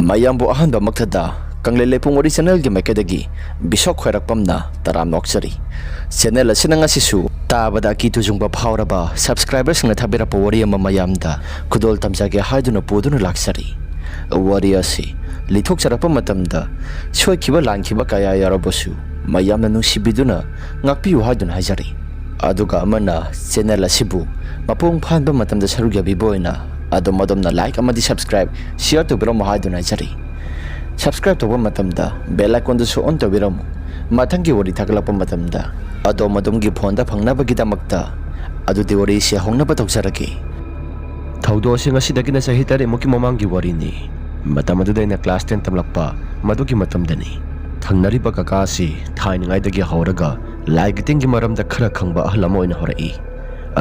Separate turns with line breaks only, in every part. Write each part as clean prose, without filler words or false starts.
mayambu ahanda makthada kangle lepung original gi makedagi bisok khoirakpamna taram noksari channel asina ngasisu tabada ki tujungba phawraba subscribers nga thabira powari ama mayamda khudol tamjage haiduna poduna laksari wari asi lithok charapa matamda soikiba langkiba kaya yarabosu mayamna nusibiduna ngakpiu haiduna hajari aduga amana channel asibu mapung phanba matamda sarugya biboina adomadom na like amadi subscribe share to biro mahaduna jari subscribe to matamda bell icon du on to biro mathangi wari thaglapa matamda adomadom gi phone da phangna bagidamakta adu de wari se hongna ba tokjaraki thaudo singa sidagina sahi tare muki mamangi wari ni matamadu daina class 10 tamlakpa madugi matamdani thangnari ba kaka si thaingai dagi hauraga lighting gi maramda khara khangba ahlamoina horai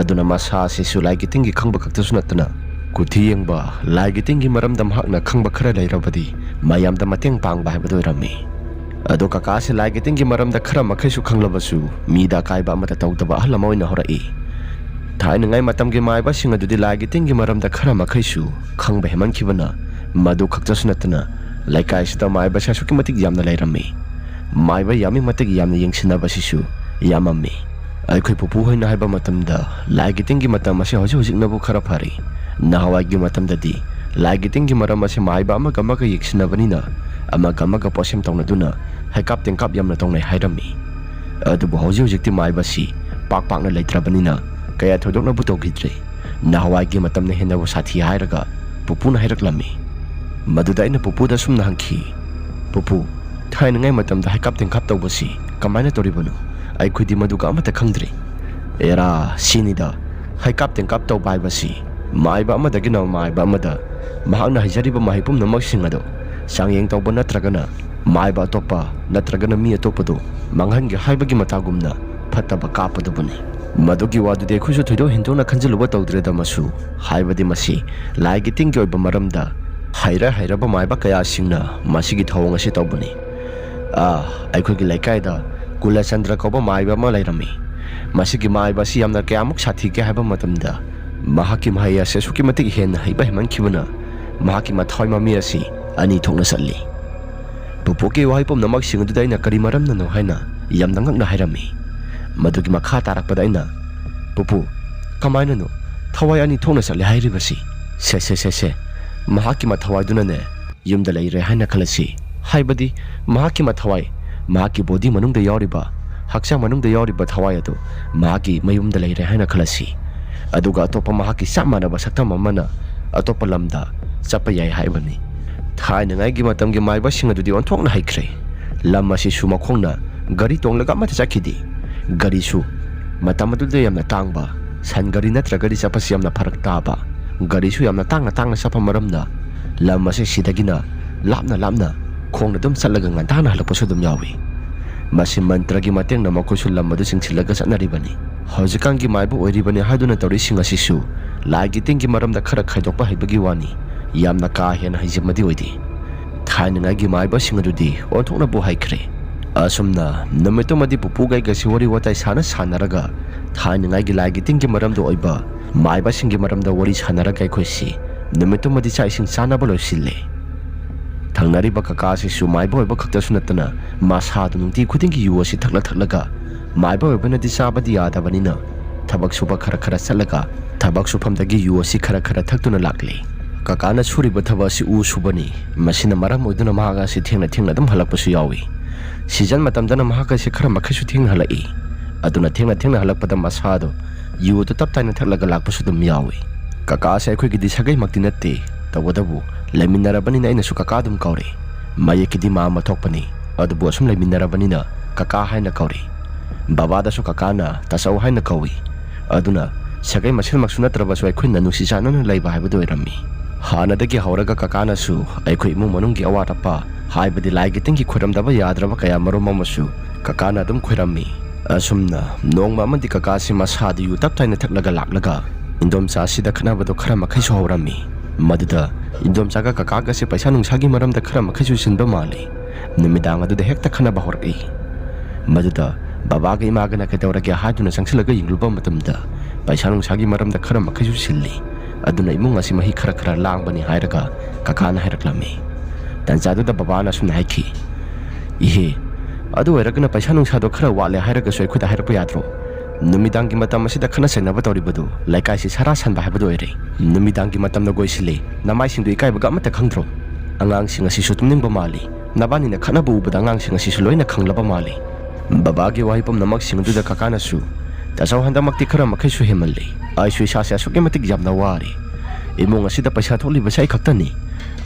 aduna masa si su lighting gi khangba kakta sunatna kuthiyeng ba lighting gi maramdam hakna khangba khara lairabadi mayamda mateng pangba habadu rami ado kaka se lighting gi maramda khara makhai su khanglabasu mida kaiba amata tawdaba ahlamoina horai thaingai matam gi maiba singa dudi lighting gi maramda khara makhai su khangba heman khibana madu kakta sunatna laikai sita maiba sasu ki matik yamna lairami maiba yami matik yamna yengsina basisu yamami aikhoi pupu hoina haiba matamda lighting gi matam ase hoji hoji nabu khara phari nahawai gi matamda di lighting gi maram ase maiba ama gamaga yeksina banina ama gamaga posem tongna duna haikap tengkap yamna tongnai hairami adu hoji hoji ti maiba si pak pak na leitra banina kaya thodok na buto gidre nahawai gi matam na henabu sathi hairaga pupu na hairaklami maduda ina pupu da sumna hangki pupu thain ngai matam da haikap tengkap tawbasi kamaina toribanu ai khudi maduga amata khangdre era sinida haikap tengkap taw bai basi maiba amada gina maiba amada mahakna hajariba mahipum namak singado sangyeng tawba natragana maiba topa natragana mi atopado manghangi haibagi matagumna phataba kapadubuni madugi wadu de khusu thoido hindona khanjiluba tawdre da masu haibadi masi laigi tinggi oiba maramda haira ba maiba kaya singna masigi thawang ase tawbuni aikhogi laikai da Kula Chandra ko ba maiba ma lairami masigi maiba si yamna kayamuk sathi ke haiba matamda mahaki mahaya se suki matik hen haiba heman khibuna mahaki mathoi mami asi ani thokna salli pupuki waipom namak singu daina kari maram na no haina yamna ngak na hairami madugi makha tarak padaina pupu kamaina no thawai ani thokna salli hairi basi se mahaki mathawai duna ne yumda laire haina khalasi haibadi mahaki mathawai mahaki body manungda yawriba haksa manungda yawriba thawai adu mahaki mayumda leire haina khalasi aduga atopa mahaki samana ba saktam amana atopa lamda chapa yai haibani thaina ngai gi matam gi maiba singa dudi onthokna haikre lamma si suma khongna gari tonglaga mata chakidi gari su matam adu de yamna tangba san gari natra gari chapa si yamna pharak taba gari su yamna tangna chapa maramda lamma se sidagina lapna khongna dum salaga ngantana halapso dum yawi masi mantra gi mateng na makosu lamadu singsilaga sanaribani hojikang gi maibu oiribani haduna tori singa sisu lagi tingi maramda khara khaidokpa haibagi wani yamna ka hena hijimadi oidi thainga gi maiba singadudi onthokna bu haikre asumna nameto madi pupu gai ga siwari watai sanaraga thainga gi lagi tingi maramda oiba maiba singi maramda wari sanaraga khoisi nameto madi chai sing sana bolo sille thangnari ba kaka si su mai boy ba khakta sunatna masa du nungti khudingi yu asi thaklaga mai boy bana di sabadi yada banina thabak suba khara salaga thabak sufam dagi yu asi khara thaktuna lakle kaka na suri ba thaba si u subani masina maram oiduna mahaga si thengna dum halakpasu yawi season matamdana mahaga si khara makhasu thengna halai aduna thengna halakpada masa do yu to taptaina thaklaga lakpasu dum yawi kaka sa khoi gi disagai makti natte tawadabu leminarabani na ina su kaka dum kauri mayekidi ma mathokpani adubu asum leminarabani na kaka haina kauri baba da su kaka na tasau haina kawi aduna sagai masil maksuna trabasu ai khunna nusi sana na laiba haibadu irami hana dagi hauraga kaka na su ai khoi mu manungi awata pa haibadi laigi tingi khuram daba yadraba kaya maroma masu kaka na dum khurami asumna nongma amadi kaka si masadi yu taptaina thaklaga laklaga indom sa sida khana bado khara makhai su haurami maduda indom chaga kaka se paisa nungsagi maramda khara makhasu sinba mali nimidang adu de hekta khana bahorki maduda baba ga imaga na kedawra ge haduna sangsilaga yingluba matamda paisa nungsagi maramda khara makhasu silli aduna imung asi mahi khara langbani hairaga kakana hairaklami ꯇꯥꯟꯖꯥꯗꯨꯗ ꯕꯕꯥꯅ ꯑꯁꯨꯝꯅ ꯍꯥꯏꯈꯤ, ꯏꯍꯦ ꯑꯗꯨ ꯑꯣꯏꯔꯒꯅ ꯄꯩꯁꯥ ꯅꯨꯡꯁꯥꯗꯣ ꯈꯔ ꯋꯥꯠꯂꯦ ꯍꯥꯏꯔꯒꯁꯨ ꯑꯩꯈꯣꯏꯗ ꯍꯥꯏꯔꯛꯄ ꯌꯥꯗ꯭ꯔꯣ? ꯅꯨꯃꯤꯗꯥꯡꯒꯤ ꯃꯇꯝ ꯑꯁꯤꯗ ꯈꯟꯅ ꯆꯩꯅꯕ ꯇꯧꯔꯤꯕꯗꯨ ꯂꯩꯀꯥꯏꯁꯤ ꯁꯔꯥ ꯁꯟꯕ ꯍꯥꯏꯕꯗꯨ ꯑꯣꯏꯔꯦ꯫ ꯅꯨꯃꯤꯗꯥꯡꯒꯤ ꯃꯇꯝꯗ ꯒꯣꯏꯁꯤꯜꯂꯦ, ꯅꯃꯥꯏꯁꯤꯡꯗꯨ ꯏꯀꯥꯏꯕꯒ ꯑꯃꯠꯇ ꯈꯪꯗ꯭ꯔꯣ? ꯑꯉꯥꯡꯁꯤꯡ ꯑꯁꯤꯁꯨ ꯇꯨꯝꯅꯤꯡꯕ ꯃꯥꯜꯂꯤ, ꯅꯕꯥꯅꯤꯅ ꯈꯠꯅꯕ ꯎꯕꯗ ꯑꯉꯥꯡꯁꯤꯡ ꯑꯁꯤꯁꯨ ꯂꯣꯏꯅ ꯈꯪꯂꯕ ꯃꯥꯜꯂꯤ꯫ ꯕꯕꯥꯒꯤ ꯋꯥꯍꯩ ꯄꯨꯝꯅꯃꯛꯁꯤꯡ ꯑꯗꯨꯗ ꯀꯀꯥꯅꯁꯨ, ꯇꯥꯆꯧ ꯍꯟꯗꯛꯃꯛꯇꯤ ꯈꯔ ꯃꯈꯩꯁꯨ ꯍꯦꯟꯃꯜꯂꯤ, ꯑꯩꯁꯨ ꯏꯁꯥꯁꯦ ꯑꯁꯨꯛꯀꯤ ꯃꯇꯤꯛ ꯌꯥꯝꯅ ꯋꯥꯔꯦ꯫ ꯏꯃꯨꯡ ꯑꯁꯤꯗ ꯄꯩꯁꯥ ꯊꯣꯛꯂꯤꯕꯁꯦ ꯑꯩ ꯈꯛꯇꯅꯤ,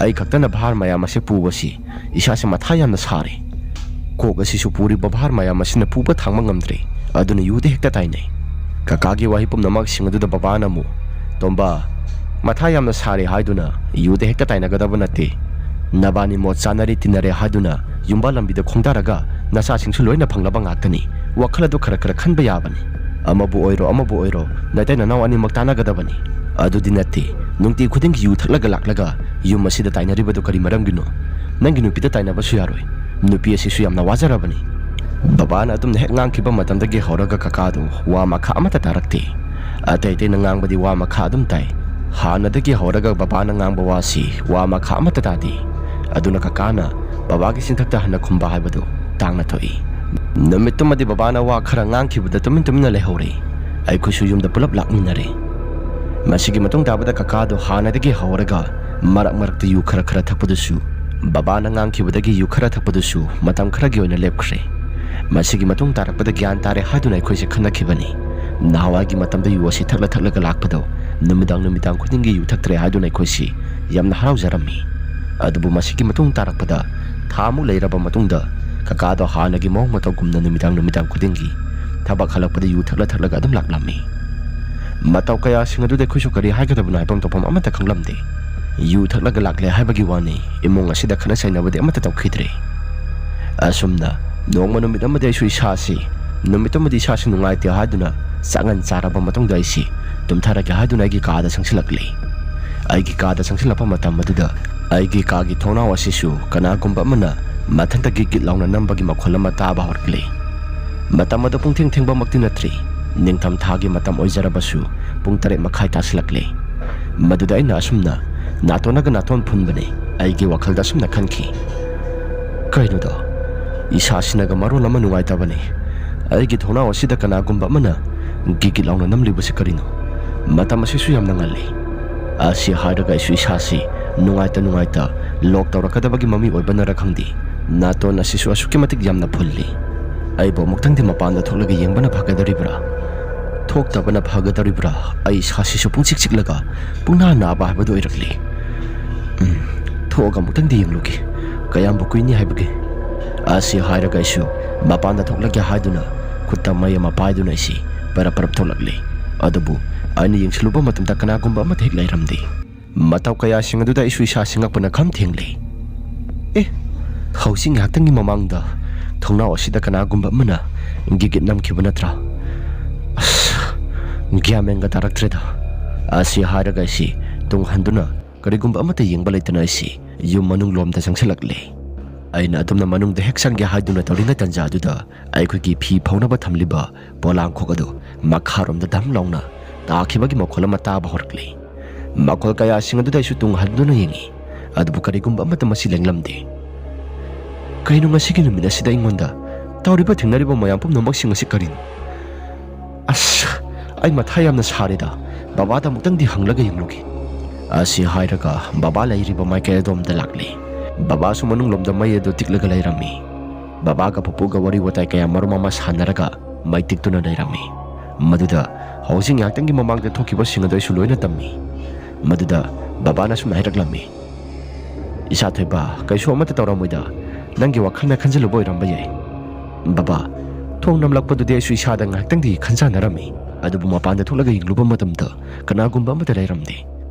ꯑꯩ ꯈꯛꯇꯅ ꯚꯥꯔ ꯃꯌꯥꯝ ꯑꯁꯤ ꯄꯨꯕꯁꯤ ꯏꯁꯥꯁꯦ ꯃꯊꯥ ꯌꯥꯝꯅ ꯁꯥꯔꯦ꯫ ꯀꯣꯛ ꯑꯁꯤꯁꯨ ꯄꯨꯔꯤꯕ ꯚꯥꯔ ꯃꯌꯥꯝ ꯑꯁꯤꯅ ꯄꯨꯕ ꯊꯥꯡꯕ ꯉꯝꯗ꯭ꯔꯦ, ꯑꯗꯨꯅ ꯌꯨꯗ ꯍꯦꯛꯇ ꯇꯥꯏꯅꯩ꯫ ꯀꯀꯥꯒꯤ ꯋꯥꯍꯩ ꯄꯨꯝꯅꯃꯛꯁꯤꯡ ꯑꯗꯨꯗ ꯕꯕꯥꯅ ꯑꯃꯨꯛ, ꯇꯣꯝꯕ ꯃꯊꯥ ꯌꯥꯝꯅ ꯁꯥꯔꯦ ꯍꯥꯏꯗꯨꯅ ꯌꯨꯗ ꯍꯦꯛꯇ ꯇꯥꯏꯅꯒꯗꯕ ꯅꯠꯇꯦ꯫ ꯅꯕꯥꯅꯤ ꯃꯣꯠ ꯆꯥꯅꯔꯦ ꯇꯤꯟꯅꯔꯦ ꯍꯥꯏꯗꯨꯅ ꯌꯨꯝꯕꯥ ꯂꯝꯕꯤꯗ ꯈꯣꯡꯗꯥꯔꯒ ꯅꯆꯥꯁꯤꯡꯁꯨ ꯂꯣꯏꯅ ꯐꯪꯂꯕ ꯉꯥꯛꯇꯅꯤ꯫ ꯋꯥꯈꯜ ꯑꯗꯨ ꯈꯔ ꯈꯔ ꯈꯟꯕ ꯌꯥꯕꯅꯤ꯫ ꯑꯃꯕꯨ ꯑꯣꯏꯔꯣ ꯅꯇꯩ ꯅꯅꯥꯎ ꯑꯅꯤꯃꯛ ꯇꯥꯟꯅꯒꯗꯕꯅꯤ꯫ ꯑꯗꯨꯗꯤ ꯅꯠꯇꯦ ꯅꯨꯡꯇꯤ ꯈꯨꯗꯤꯡꯒꯤ ꯌꯨ ꯊꯛꯂꯒ ꯂꯥꯛꯂꯒ ꯌꯨꯝ ꯑꯁꯤꯗ ꯇꯥꯏꯅꯔꯤꯕꯗꯨ ꯀꯔꯤ ꯃꯔꯝꯒꯤꯅꯣ? ꯅꯪꯒꯤ ꯅꯨꯄꯤꯗ ꯇꯥꯏꯅꯕꯁꯨ ꯌꯥꯔꯣꯏ, ꯅꯨꯄꯤ ꯑꯁꯤꯁꯨ ꯌꯥꯝꯅ ꯋꯥꯖꯔꯕꯅꯤ꯫ ꯕꯕꯥꯅ ꯑꯗꯨꯝꯅ ꯍꯦꯛ ꯉꯥꯡꯈꯤꯕ ꯃꯇꯝꯗꯒꯤ ꯍꯧꯔꯒ ꯀꯀꯥꯗꯨ ꯋꯥ ꯃꯈꯥ ꯑꯃꯠꯇ ꯇꯥꯔꯛꯇꯦ꯫ ꯑꯇꯩꯅ ꯉꯥꯡꯕꯗꯤ ꯋꯥ ꯃꯈꯥ ꯑꯗꯨꯝ ꯇꯥꯏ, ꯍꯥꯟꯅꯗꯒꯤ ꯍꯧꯔꯒ ꯕꯕꯥꯅ ꯉꯥꯡꯕ ꯋꯥꯁꯤ ꯋꯥ ꯃꯈꯥ ꯑꯃꯠꯇ ꯇꯥꯗꯦ꯫ ꯑꯗꯨꯅ ꯀꯀꯥꯅ ꯕꯕꯥꯒꯤ ꯆꯤꯟꯊꯛꯇ ꯍꯟꯅ ꯈꯨꯝꯕ ꯍꯥꯏꯕꯗꯨ ꯇꯥꯡꯅ ꯊꯣꯛꯏ꯫ ꯅꯨꯃꯤꯠꯇꯨꯃꯗꯤ ꯕꯕꯥꯅ ꯋꯥ ꯈꯔ ꯉꯥꯡꯈꯤꯕꯗ ꯇꯨꯃꯤꯟꯅ ꯂꯩꯍꯧꯔꯦ꯫ ꯑꯩꯈꯣꯏꯁꯨ ꯌꯨꯝꯗ ꯄꯨꯂꯞ ꯂꯥꯛꯃꯤꯟꯅꯔꯦ꯫ ꯃꯁꯤꯒꯤ ꯃꯇꯨꯡ ꯇꯥꯕꯗ ꯀꯀꯥꯗꯨ ꯍꯥꯟꯅꯗꯒꯤ ꯍꯧꯔꯒ ꯃꯔꯛ ꯃꯔꯛꯇ ꯌꯨ ꯈꯔ ꯊꯛꯄꯗꯨꯁꯨ, ꯕꯕꯥꯅ ꯉꯥꯡꯈꯤꯕꯗꯒꯤ ꯌꯨ ꯈꯔ ꯊꯛꯄꯗꯨꯁꯨ ꯃꯇꯝ ꯈꯔꯒꯤ ꯑꯣꯏꯅ ꯂꯦꯞꯈ꯭ꯔꯦ꯫ ꯃꯁꯤꯒꯤ ꯃꯇꯨꯡ ꯇꯥꯔꯛꯄꯗ ꯒ꯭ꯌꯥꯟ ꯇꯥꯔꯦ ꯍꯥꯏꯗꯨꯅ ꯑꯩꯈꯣꯏꯁꯦ ꯈꯟꯅꯈꯤꯕꯅꯤ꯫ ꯅꯍꯥꯟꯋꯥꯏꯒꯤ ꯃꯇꯝꯗ ꯌꯨ ꯑꯁꯤ ꯊꯛꯂꯒ ꯂꯥꯛꯄꯗꯣ ꯅꯨꯃꯤꯗꯥꯡ ꯈꯨꯗꯤꯡꯒꯤ ꯌꯨ ꯊꯛꯇ꯭ꯔꯦ ꯍꯥꯏꯗꯨꯅ ꯑꯩꯈꯣꯏꯁꯤ ꯌꯥꯝꯅ ꯍꯔꯥꯎꯖꯔꯝꯃꯤ꯫ ꯑꯗꯨꯕꯨ ꯃꯁꯤꯒꯤ ꯃꯇꯨꯡ ꯇꯥꯔꯛꯄꯗ ꯊꯥꯃꯨꯛ ꯂꯩꯔꯕ ꯃꯇꯨꯡꯗ ꯀꯀꯥꯗꯣ ꯍꯥꯟꯅꯒꯤ ꯃꯑꯣꯡ ꯃꯇꯧꯒꯨꯝꯅ ꯅꯨꯃꯤꯗꯥꯡ ꯈꯨꯗꯤꯡꯒꯤ ꯊꯕꯛ ꯍꯜꯂꯛꯄꯗ ꯌꯨ ꯊꯛꯂꯒ ꯑꯗꯨꯝ ꯂꯥꯛꯂꯝꯃꯤ꯫ ꯃꯇꯧ ꯀꯌꯥꯁꯤꯡ ꯑꯗꯨꯗ ꯑꯩꯈꯣꯏꯁꯨ ꯀꯔꯤ ꯍꯥꯏꯒꯗꯕꯅꯣ ꯍꯥꯏꯐꯝ ꯇꯧꯐꯝ ꯑꯃꯠꯇ ꯈꯪꯂꯝꯗꯦ꯫ ꯌꯨ ꯊꯛꯂꯒ ꯂꯥꯛꯂꯦ ꯍꯥꯏꯕꯒꯤ ꯋꯥꯅꯤ, ꯏꯃꯨꯡ ꯑꯁꯤꯗ ꯈꯠꯅ ꯆꯩꯅꯕꯗꯤ ꯑꯃꯠꯇ ꯇꯧꯈꯤꯗ꯭ꯔꯦ꯫ ꯑꯁꯨꯝꯅ ꯅꯣꯡꯃ ꯅꯨꯃꯤꯠ ꯑꯃꯗꯤ ꯅꯨꯃꯤꯠꯇꯨꯃꯗꯤ ꯏꯁꯥꯁꯤ ꯅꯨꯡꯉꯥꯏꯇꯦ ꯍꯥꯏꯗꯨꯅ ꯆꯥꯛꯉꯟ ꯆꯥꯔꯕ ꯃꯇꯨꯡꯗ ꯑꯩꯁꯤ ꯇꯨꯝꯊꯔꯒꯦ ꯍꯥꯏꯗꯨꯅ ꯑꯩꯒꯤ ꯀꯥꯗ ꯆꯪꯁꯤꯜꯂꯛꯂꯦ꯫ ꯑꯩꯒꯤ ꯀꯥꯗ ꯆꯪꯁꯤꯜꯂꯛꯄ ꯃꯇꯝ ꯑꯗꯨꯗ ꯑꯩꯒꯤ ꯀꯥꯒꯤ ꯊꯣꯡꯅꯥꯎ ꯑꯁꯤꯁꯨ ꯀꯅꯥꯒꯨꯝꯕ ꯑꯃꯅ ꯃꯊꯟꯇ ꯒꯤꯠ ꯂꯥꯎꯅ ꯅꯝꯕꯒꯤ ꯃꯈꯣꯜ ꯑꯃ ꯇꯥꯕ ꯍꯧꯔꯛꯂꯦ꯫ ꯃꯇꯝ ꯑꯗꯨ ꯄꯨꯡꯊꯦꯡ ꯊꯦꯡꯕꯃꯛꯇꯤ ꯅꯠꯇ꯭ꯔꯤ, ꯅꯤꯡꯊꯝ ꯊꯥꯒꯤ ꯃꯇꯝ ꯑꯣꯏꯖꯔꯕꯁꯨ ꯄꯨꯡ 8:30 ꯇꯥꯁꯤꯜꯂꯛꯂꯦ꯫ ꯃꯗꯨꯗ ꯑꯩꯅ ꯑꯁꯨꯝꯅ ꯅꯥꯇꯣꯟꯅꯒ ꯅꯥꯇꯣꯟ ꯐꯨꯟꯕꯅꯦ꯫ ꯑꯩꯒꯤ ꯋꯥꯈꯜꯗ ꯑꯁꯨꯝꯅ ꯈꯟꯈꯤ, ꯀꯩꯅꯣꯗ ꯏꯁꯥꯁꯤꯅꯒ ꯃꯔꯣꯜ ꯑꯃ ꯅꯨꯡꯉꯥꯏꯇꯕꯅꯤ, ꯑꯩꯒꯤ ꯊꯣꯡꯅꯥꯎ ꯑꯁꯤꯗ ꯀꯅꯥꯒꯨꯝꯕ ꯑꯃꯅ ꯒꯤꯠ ꯂꯥꯎꯅ ꯅꯝꯂꯤꯕꯁꯤ ꯀꯔꯤꯅꯣ? ꯃꯇꯝ ꯑꯁꯤꯁꯨ ꯌꯥꯝꯅ ꯉꯜꯂꯤ꯫ ꯑꯁꯤ ꯍꯥꯏꯔꯒ ꯑꯩꯁꯨ ꯏꯁꯥꯁꯤ ꯅꯨꯡꯉꯥꯏꯇ ꯂꯣꯛ ꯇꯧꯔꯛꯀꯗꯕꯒꯤ ꯃꯃꯤ ꯑꯣꯏꯕꯅꯔ ꯈꯪꯗꯦ, ꯅꯥꯇꯣꯟ ꯑꯁꯤꯁꯨ ꯑꯁꯨꯛꯀꯤ ꯃꯇꯤꯛ ꯌꯥꯝꯅ ꯐꯨꯜꯂꯤ꯫ ꯑꯩꯕꯨ ꯑꯃꯨꯛꯇꯪꯗꯤ ꯃꯄꯥꯟꯗ ꯊꯣꯛꯂꯒ ꯌꯦꯡꯕꯅ ꯐꯒꯗꯧꯔꯤꯕ꯭ꯔꯥ, ꯊꯣꯛꯇꯕꯅ ꯐꯒꯗꯧꯔꯤꯕ꯭ꯔꯥ? ꯑꯩ ꯏꯁꯥꯁꯤꯁꯨ ꯄꯨꯡꯆꯤꯛ ꯆꯤꯛꯂꯒ ꯄꯨꯡꯅꯥ ꯅꯥꯕ ꯍꯥꯏꯕꯗꯨ ꯑꯣꯏꯔꯛꯂꯤ꯫ ꯊꯣꯛꯑꯒ ꯑꯃꯨꯛꯇꯪꯗꯤ ꯌꯦꯡꯂꯨꯒꯦ, ꯀꯌꯥꯝꯕꯨ ꯀꯨꯏꯅꯤ ꯍꯥꯏꯕꯒꯦ? ꯑꯁꯤ ꯍꯥꯏꯔꯒ ꯑꯩꯁꯨ ꯃꯄꯥꯟꯗ ꯊꯣꯛꯂꯒꯦ ꯍꯥꯏꯗꯨꯅ ꯈꯨꯠꯇ ꯃꯩ ꯑꯃ ꯄꯥꯏꯗꯨꯅ ꯑꯩꯁꯤ ꯄꯔꯞ ꯊꯣꯛꯂꯛꯂꯦ꯫ ꯑꯗꯨꯕꯨ ꯑꯩꯅ ꯌꯦꯡꯁꯤꯜꯂꯨꯕ ꯃꯇꯝꯗ ꯀꯅꯥꯒꯨꯝꯕ ꯑꯃꯠꯇ ꯍꯦꯛ ꯂꯩꯔꯝꯗꯦ꯫ ꯃꯇꯧ ꯀꯌꯥꯁꯤꯡ ꯑꯗꯨꯗ ꯑꯩꯁꯨ ꯏꯁꯥꯁꯤ ꯉꯛꯄꯅ ꯈꯝ ꯊꯦꯡꯂꯦ꯫ ꯍꯧꯖꯤꯛ ꯉꯥꯏꯍꯥꯛꯇꯪꯒꯤ ꯃꯃꯥꯡꯗ ꯊꯣꯡꯅꯥꯎ ꯑꯁꯤꯗ ꯀꯅꯥꯒꯨꯝꯕ ꯑꯃꯅ ꯒꯤꯠ ꯅꯝꯈꯤꯕ ꯅꯠꯇ꯭ꯔꯥ? ꯒ꯭ꯌꯥꯟ ꯃꯦꯟꯒ ꯇꯥꯔꯛꯇ꯭ꯔꯦꯗ꯫ ꯑꯁꯤ ꯍꯥꯏꯔꯒ ꯑꯩꯁꯤ ꯇꯨꯡ ꯍꯟꯗꯨꯅ ꯀꯔꯤꯒꯨꯝꯕ ꯑꯃꯠꯇ ꯌꯦꯡꯕ ꯂꯩꯇꯅ ꯑꯩꯁꯤ ꯌꯨꯝ ꯃꯅꯨꯡ ꯂꯣꯝꯗ ꯆꯪꯁꯤꯜꯂꯛꯂꯦ꯫ ꯑꯩꯅ ꯑꯗꯨꯝꯅ ꯃꯅꯨꯡꯗ ꯍꯦꯛ ꯆꯪꯒꯦ ꯍꯥꯏꯗꯨꯅ ꯇꯧꯔꯤꯉꯩ ꯇꯥꯟꯖꯥ ꯑꯗꯨꯗ ꯑꯩꯈꯣꯏꯒꯤ ꯐꯤ ꯐꯧꯅꯕ ꯊꯝꯂꯤꯕ ꯄꯣꯂꯥꯡꯈꯣꯛ ꯑꯗꯨ ꯃꯈꯥꯔꯣꯝꯗ ꯗꯝ ꯂꯥꯎꯅ ꯇꯥꯈꯤꯕꯒꯤ ꯃꯈꯣꯜ ꯑꯃ ꯇꯥꯕ ꯍꯧꯔꯛꯂꯦ꯫ ꯃꯈꯣꯜ ꯀꯌꯥꯁꯤꯡ ꯑꯗꯨꯗ ꯑꯩꯁꯨ ꯇꯨꯡ ꯍꯟꯗꯨꯅ ꯌꯦꯡꯉꯤ, ꯑꯗꯨꯕꯨ ꯀꯔꯤꯒꯨꯝꯕ ꯑꯃꯠꯇ ꯃꯁꯤ ꯂꯦꯡꯂꯝꯗꯦ꯫ ꯀꯩꯅꯣ ꯉꯁꯤꯒꯤ ꯅꯨꯃꯤꯠ ꯑꯁꯤꯗ ꯑꯩꯉꯣꯟꯗ ꯇꯧꯔꯤꯕ ꯊꯦꯡꯅꯔꯤꯕ ꯃꯌꯥꯝ ꯄꯨꯝꯅꯃꯛꯁꯤꯡ ꯑꯁꯤ ꯀꯔꯤꯅꯣ? ꯑꯩ ꯃꯊꯥ ꯌꯥꯝꯅ ꯁꯥꯔꯦꯗ, ꯕꯕꯥꯗ ꯑꯃꯨꯛꯇꯪꯗꯤ ꯍꯪꯂꯒ ꯌꯦꯡꯂꯨꯒꯦ꯫ ꯑꯁꯤ ꯍꯥꯏꯔꯒ ꯕꯕꯥ ꯂꯩꯔꯤꯕ ꯃꯥꯏꯀꯩ ꯑꯗꯣꯝꯗ ꯂꯥꯛꯂꯦ꯫ ꯕꯕꯥꯁꯨ ꯃꯅꯨꯡꯂꯣꯝꯗ ꯃꯩ ꯑꯗꯨ ꯇꯤꯛꯂꯒ ꯂꯩꯔꯝꯃꯤ꯫ ꯕꯕꯥꯒ ꯄꯨꯄꯨꯒ ꯋꯥꯔꯤ ꯋꯥꯇꯥꯏ ꯀꯌꯥ ꯃꯔꯨꯝ ꯑꯃ ꯁꯥꯟꯅꯔꯒ ꯃꯩ ꯇꯤꯛꯇꯨꯅ ꯂꯩꯔꯝꯃꯤ꯫ ꯃꯗꯨꯗ ꯍꯧꯖꯤꯛ ꯉꯥꯏꯍꯥꯛꯇꯪꯒꯤ ꯃꯃꯥꯡꯗ ꯊꯣꯛꯈꯤꯕꯁꯤꯡ ꯑꯗꯨ ꯑꯩꯁꯨ ꯂꯣꯏꯅ ꯇꯝꯃꯤ꯫ ꯃꯗꯨꯗ ꯕꯕꯥꯅ ꯁꯨꯝꯅ ꯍꯥꯏꯔꯛꯂꯝꯃꯤ, ꯏꯆꯥꯊꯣꯏꯕ, ꯀꯩꯁꯨ ꯑꯃꯠꯇ ꯇꯧꯔꯝꯃꯣꯏꯗ, ꯅꯪꯒꯤ ꯋꯥꯈꯜꯅ ꯈꯟꯖꯤꯜꯂꯨꯕ ꯑꯣꯏꯔꯝꯕ ꯌꯥꯏ꯫ ꯕꯕꯥ, ꯊꯣꯡ ꯅꯝꯂꯛꯄꯗꯨꯗꯤ ꯑꯩꯁꯨ ꯏꯁꯥꯗ ꯉꯥꯏꯍꯥꯛꯇꯪꯗꯤ ꯈꯟꯖꯥꯟꯅꯔꯝꯃꯤ, ꯑꯗꯨꯕꯨ ꯃꯄꯥꯟꯗ ꯊꯣꯛꯂꯒ ꯌꯦꯡꯂꯨꯕ ꯃꯇꯝꯗ ꯀꯅꯥꯒꯨꯝꯕ ꯑꯃꯠꯇ ꯂꯩꯔꯝꯗꯦ꯫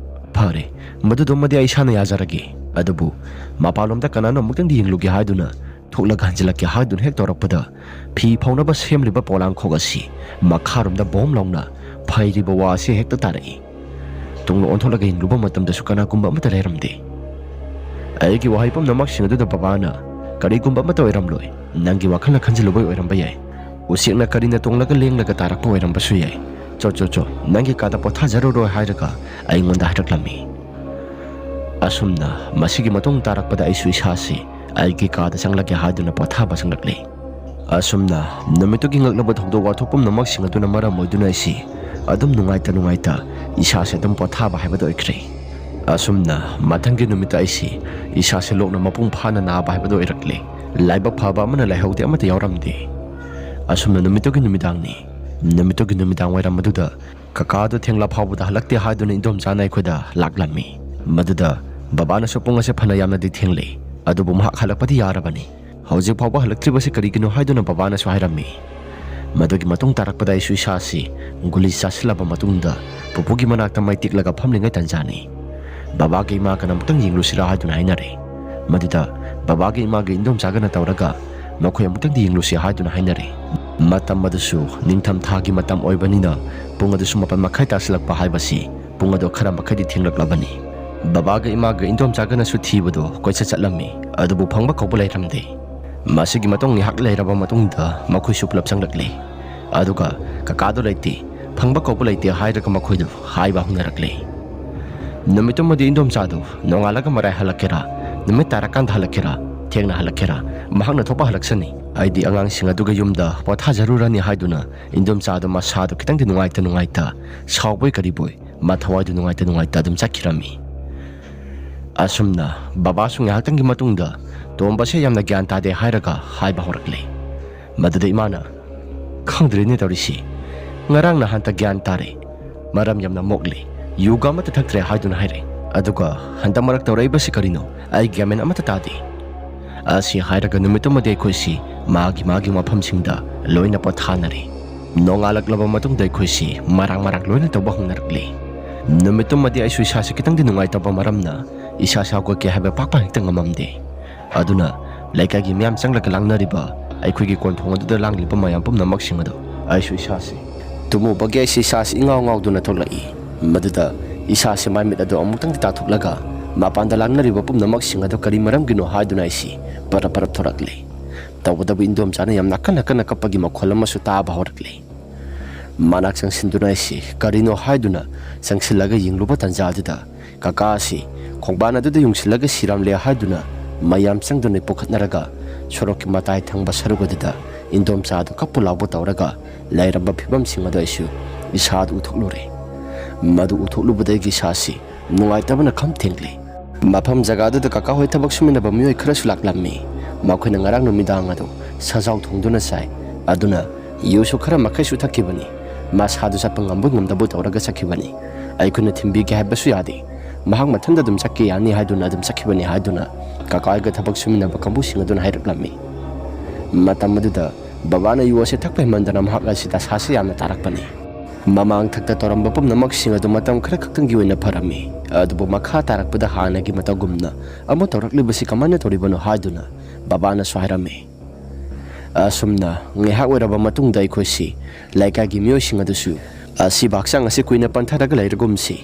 ꯐꯔꯦ, ꯃꯗꯨꯗꯨꯃꯗꯤ ꯑꯩ ꯏꯁꯥꯅ ꯌꯥꯖꯔꯒꯦ, ꯑꯗꯨꯕꯨ ꯃꯄꯥꯟꯂꯣꯝꯗ ꯀꯅꯥꯅꯣ ꯑꯃꯨꯛꯇꯪꯗꯤ ꯌꯦꯡꯂꯨꯒꯦ ꯍꯥꯏꯗꯨꯅ ꯊꯣꯛꯂꯒ ꯍꯟꯖꯤꯜꯂꯛꯀꯦ ꯍꯥꯏꯗꯨꯅ ꯍꯦꯛ ꯇꯧꯔꯛꯄꯗ ꯐꯤ ꯐꯧꯅꯕ ꯁꯦꯝꯂꯤꯕ ꯄꯣꯂꯥꯡꯈꯣꯛ ꯑꯁꯤ ꯃꯈꯥꯔꯣꯝꯗ ꯕꯣꯝ ꯂꯥꯎꯅ ꯐꯩꯔꯤꯕ ꯋꯥ ꯑꯁꯤ ꯍꯦꯛꯇ ꯇꯥꯔꯛꯏ꯫ ꯇꯨꯡꯅ ꯑꯣꯟꯊꯣꯛꯂꯒ ꯌꯦꯡꯂꯨꯕ ꯃꯇꯝꯗꯁꯨ ꯀꯅꯥꯒꯨꯝꯕ ꯑꯃꯠꯇ ꯂꯩꯔꯝꯗꯦ꯫ ꯑꯩꯒꯤ ꯋꯥꯍꯩ ꯄꯨꯝꯅꯃꯛꯁꯤꯡ ꯑꯗꯨꯗ ꯕꯕꯥꯅ, ꯀꯔꯤꯒꯨꯝꯕ ꯑꯃꯠꯇ ꯑꯣꯏꯔꯝꯂꯣꯏ, ꯅꯪꯒꯤ ꯋꯥꯈꯜꯅ ꯈꯟꯖꯤꯜꯂꯨꯕ ꯑꯣꯏꯔꯝꯕ ꯌꯥꯏ, ꯎꯆꯦꯛꯅ ꯀꯔꯤꯅ ꯇꯣꯡꯂꯒ ꯂꯦꯡꯂꯒ ꯇꯥꯔꯛꯄ ꯑꯣꯏꯔꯝꯕꯁꯨ ꯌꯥꯏ, ꯆꯣ ꯅꯪꯒꯤ ꯀꯥꯗ ꯄꯣꯊꯥꯖꯔꯨꯔꯣ ꯍꯥꯏꯔꯒ ꯑꯩꯉꯣꯟꯗ ꯍꯥꯏꯔꯛꯂꯝꯃꯤ꯫ Asumna masigi matong tarakpada ay suisasi ay kikada changlaki haiduna pothaba changlakli. Asumna numitugi ngaglabad hogdo wathopum namak singaduna maram moiduna isi adum nungaita isase dum pothaba haibado ikri. Asumna mathangi numita isi isase lokna mapung phana na ba haibado irakli. Laibak phaba amana laihaude amata yawramdi. Asumna numitugi numidangni numitugi numidang wairam maduda kakado thengla phawbuda halakte haiduna indom janai khoda laklami. Maduda babana sopung ase phana yamna di thengle adubu mahak halakpadi yarabani. Hauji phawba halaktribasi karigino haiduna babana so hairami. Madugi matung tarakpada isu isasi guli sasilaba matungda pupugi manakta mai tiklaga phamlingai tanjani. Babagi ima kana mutang yinglusira haiduna hainare. Maduda babagi ima ge indom jagana tawraga makhoi mutang di yinglusi haiduna hainare. Matam madusu ningtham thagi matam oibanina pung adusu mapan makhai tasilakpa haibasi pung ado khara makhai di thenglaklavani. Babaga imaga indom jagana su thibado koisa chatlami adubu phangba khawba lairamde. Masigi matong ni hak lairaba matungda makhoi suplap changlakli. Aduga kakado laiti phangba khawba laiti hairaga makhoidu haiba hunarakli. Numitumadi indom chadu nongalaga marai halakera numit tarakan halakera thengna halakera mahakna thopa halaksani. Aidi angang singaduga yumda potha jarurani haiduna indom chadu masadu kitang di nungaita sawboi kariboi mathawaidu nungaita dum chakhirami. Asumna babasu ngahaktangi matungda tombase yamna gyan tade hairaga haiba horakle. Maduda imana khangdreni tawrisi ngarang na hanta gyan tare maram yamna mokle yuga mata thaktre haiduna haire aduga hanta marak tawraibasi karino ai gyamen amata tade. Asi hairaga numitumade khoisi magi maphamsingda loina pothanari. Nongalaklaba matungda khoisi marang loina tawba hungarakle. Numitumade ai suisasi kitang dinungai tawba maramna isa sago ke habe pakpa hekta ngamamde. Aduna laikagi myam changlaka langnariba aikhoi kon thong adu langliba mayam pum namak singado ai su isasi tumu bage si sas ingaw duna tholai maduda isasi mai mit adu amutang ta thuklaga mapanda langnariba pum namak singado kari maram gino haiduna isi para thorakle tawdabu indom chana yam nakana kapagi makholama su ta bahorakle. Manak sang sinduna isi karino haiduna sangsilaga yingluba tanjadida kakasi khongbana du yungsilaga siramle haiduna mayam sangdune pokhatnaraga soroki matai thangba sarugodida indom chadu kapulabu tawraga lairaba phibam singada isu isad uthuklure. Madu uthuklubudagi sasi nungaitabana kham thengli. Mafam jagadu da kaka hoi thabak suminaba mioi khara sulaklammi makhoina ngarang numidang adu sajau thongduna sai aduna yusu khara makhai su thakibani masadu sapangambut ngamdabu tawraga sakhibani aikuna thimbi ge habasu yadi. Mahak mathanda dum sakki yani haiduna dum sakhibani haiduna kakaiga thabak suminaba kambu singaduna hairaklammi. Matam maduda babana yuwase thakpai mandana mahak asita sasi yamna tarakpani. Mamang thakta toramba pum namak singadu matam khara khaktangi oina pharami adubu makha tarakpada hanagi matagumna amu toraklibasi kamana toribano haiduna babana swairami. Asumna ngehak weraba matungda ikhoisi laikagi myo singadusu asi baksang asi kuina pantharaga lairgumsi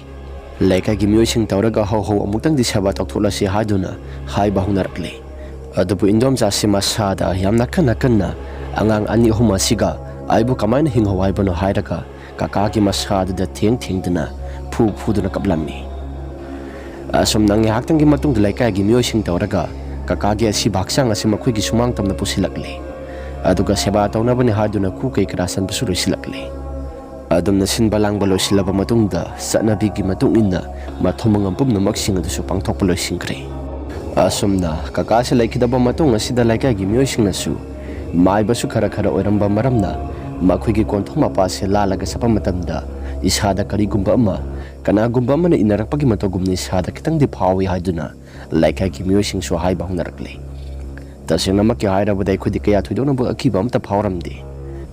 laikagi myo sing tawraga ho amutang di saba tokthulasi haiduna haiba hunarakle. Adubu indom jasi masada yamna kana angang ani huma siga aibu kamaina hingho haibano hairaga kakaki masada da thengduna phuduna kaplammi. Asumna ngehaktangi matungda laikagi myo sing tawraga kakagi asi baksang asi makhoigi sumang tamna pusilakle. Aduga seba tawnabani haiduna ku kai karasan basu roisilakle. Adumna sinba langba loisilaba matungda satnabigi matung inna mathomangam pumna maksing adusu pangthokpa loisingkre. Asumna kakase laikidaba matung asida laikagi myoisingnasu maibasu khara oiramba maramna makhoigi konthoma pase lalaga sapa matamda isada karigumba ama kanagumba amana inarakpagi matogumni isada kitangdi phawi haiduna laikagi myoising so haiba hunarakle. Tasingna makki hairabada aikhodi kaya thuidona bu akiba amta phawramdi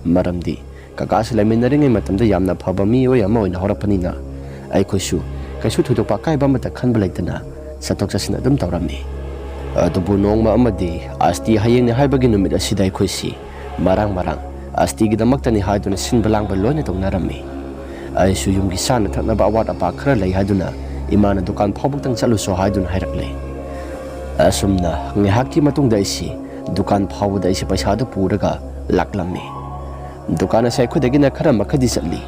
maramdi kakase laiminaringai matamda yamna phaba mi oi ama oina horapanina aikhoisu kaisu thuidokpa kaiba amata khanba laitana satok chasina dum tawrami. Adubu nongma amadi asti hayengni haibagi numit asida aikhoisi marang asti gidamakta ni haiduna sinba langba loina tongnarami. Aisu yumgi sana thaknaba awat apa khara lai haiduna imana dukan phawbuktang chaluso haiduna hairakle. Asumna ngehaki matungda isi dukan phawda isi paisada puraga laklammi. Dukan asai khudagina khara makhadi chatli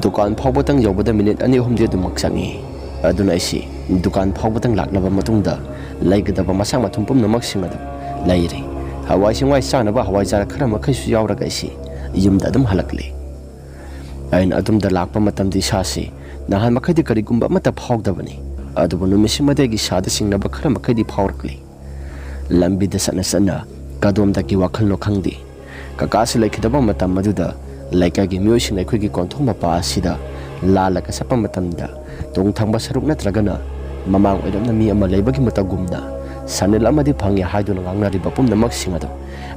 dukan phawbotang yobada minute ani humde dumak sangi aduna isi dukan phawbatang laklaba matungda laigdaba masang mathum pumnamak sing adu lairi hawai singwai sanaba hawai jar khara makhai su yawraga isi yumda adum halakli ain adum da lakpa matam di sasi nahan makhai di kari gumba mata phawdabani adubu numisimade gi sada singnaba khara makhai di phawrakli lambi da sana sana kadom da ki wakhal no khangdi kakasi laikidaba matam maduda laika gi myoising laikhui gi konthong mapa asida lala ka sapa matamda tong thangba saruk natragana mamang oidamna mi ama leibagi matagumna sanel amadi phangi haiduna ngangnari bapum namak singado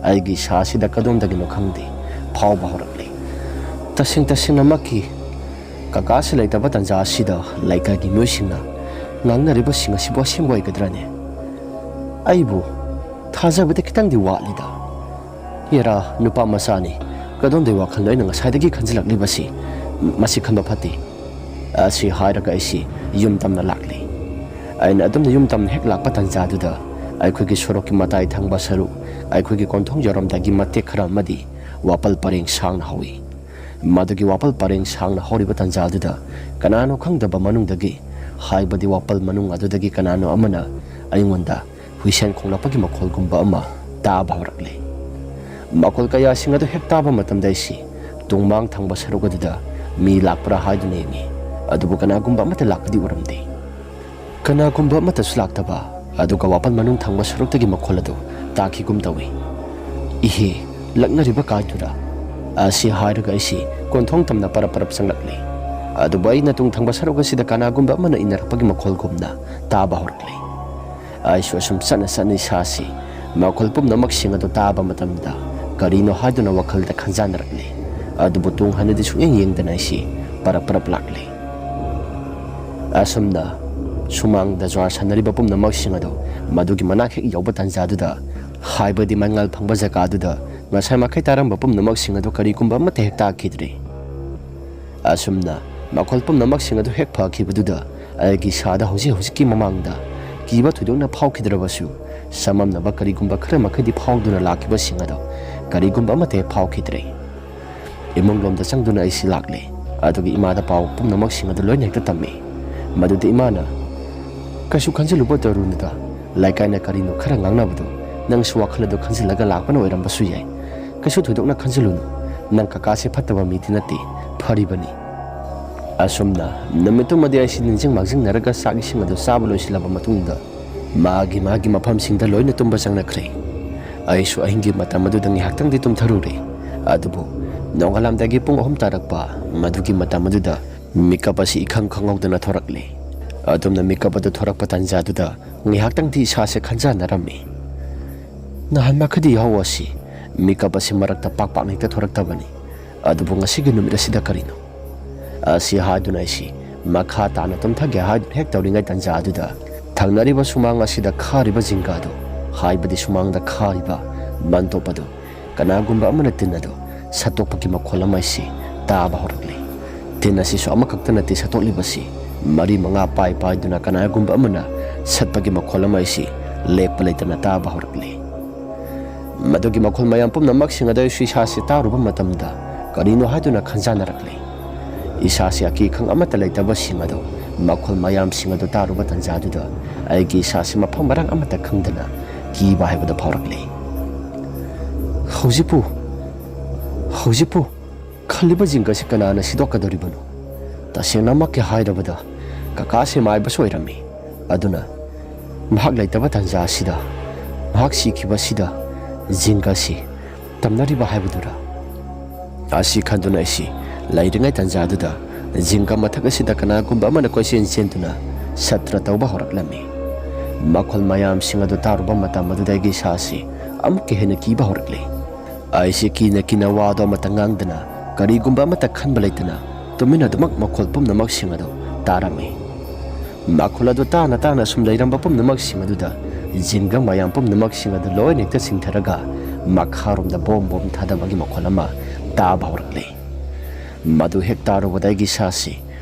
aigi sasida kadom dagi no khangdi phaw bahrakli tasing amaki kakasi laitaba tanja asida laika gi myoisingna ngangnari ba singa sibo simboi gadrane aibu thajabade kitangdi walida yera nupa masani kadom de wakhal loina ngasaidagi khanjilakli basi masi khamba phati asi hairaga isi yum tamna lakli aina adum yum tam hek lakpa tanja duda aikhoi gi soroki matai thangba saru aikhoi gi konthong joram dagi matte khara madi wapal pareng sang hawi madugi wapal pareng sang na hori tanja duda kanano khangdaba manung dagi haibadi wapal manung adudagi kanano amana aingonda huisen khonglapagi makhol gumba ama ta bawrakli makol kaya singado hektaba matam daisi tungmang thangba sarugaduda mi lakpra haidune mi adubu kanagumba mata lakdi uramdi kanagumba mata sulaktaba aduga wapal manung thangba saruktagi makholadu taki gum tawi ihe laknariba kaidura asi hairaga isi konthong tamna parap sanglakli aduba ina tung thangba saruga sida kanagumba mana inarapagi makhol gumna taba horkli aisu asum sana sasi makhol pumnamak singado taba matamda karino haiduna wakhalda khanjanrakli adubu tung hanadi suyeng yengdana isi parap lakli asumna sumang da jwar sanari bapum namak singado madugi manak hek yawba tanjaduda haibadi mangal phangba jakaduda ngasai makhai taram bapum namak singado kari kumba mate hek ta khidri asumna makhol pum namak singado hek phakhibaduda aigi sada hoji ki mamangda kiba thudona phawkhidrabasu samamnaba kari kumba khara makhadi phawduna lakiba singado kari kumba mate phawkhidre imong lomda changduna isi lakle adugi imada paw pum namak singado loina hekta tammi madudi imana kasu khanjiluba darunada laikaina karino khara ngangnabadu nang suwakhlado khanjilaga lakpana oirambasu yai kasu thudokna khanjilunu nang kakase phattaba midinati pharibani asumna namitu madi aisi ninjing magjing naraga sagi singado sabalo silaba matungda magi mafam singda loina tumba changna khre aisu ahingi matamadu dangi haktang di tum tharure adubu nongalamdagi pung 3 tarakpa madugi matamaduda mikapasi ikhang khangawdana thorakle adumna mikapadu thorakpa tanjaduda ngihaktang di sase khanja narami nahan makhadi hawasi mikapasi marakta pakpak nekta thoraktabani adubu ngasigi numira sida karino asi haduna isi makha tana tumthage had hek tawringai tanjaduda thangnariba sumang asida khariba jingado haibadi sumangda khariba mantopadu kanagumba amana tinado satokpaki makholamaisi taba horakle tinasi so amakaktanati satoklibasi mari manga pai duna kanagumba amana satpagi makholamaisi lepa leitana taba horakle madugi makhol mayam pumnamak singada sisasi taruba matamda karino haduna khanjanarakle isasi aki khang amata leitaba singado makhol mayam singado taruba tanjaduda aigi isasi mafam barang amata khangdana kiba haibada phaurakle haujipu khaliba jinga se kanana sidokadoribanu tasena makke hairabada kakase mai basoirami aduna mahak laitaba tanja sida mahak sikhiba sida jinga si tamnariba haibadura asi khanduna isi lairingai tanja duda jinga mathaka sida kana gumba mana question sentuna satra tauba horaklami makhol mayam singadu taruba mata madudagi sasi amke hena kiba horakle aisi kina wado matangangdana kari gumba mata khanba leitana tumina dumak makhol pumnamak singado tarami makhuladu tana sum leiramba pumnamak singaduda jinga mayam pumnamak singadu loi nekta singtharaga makharumda bom thadabagi makholama taba horakle madu hektar wadagi sasi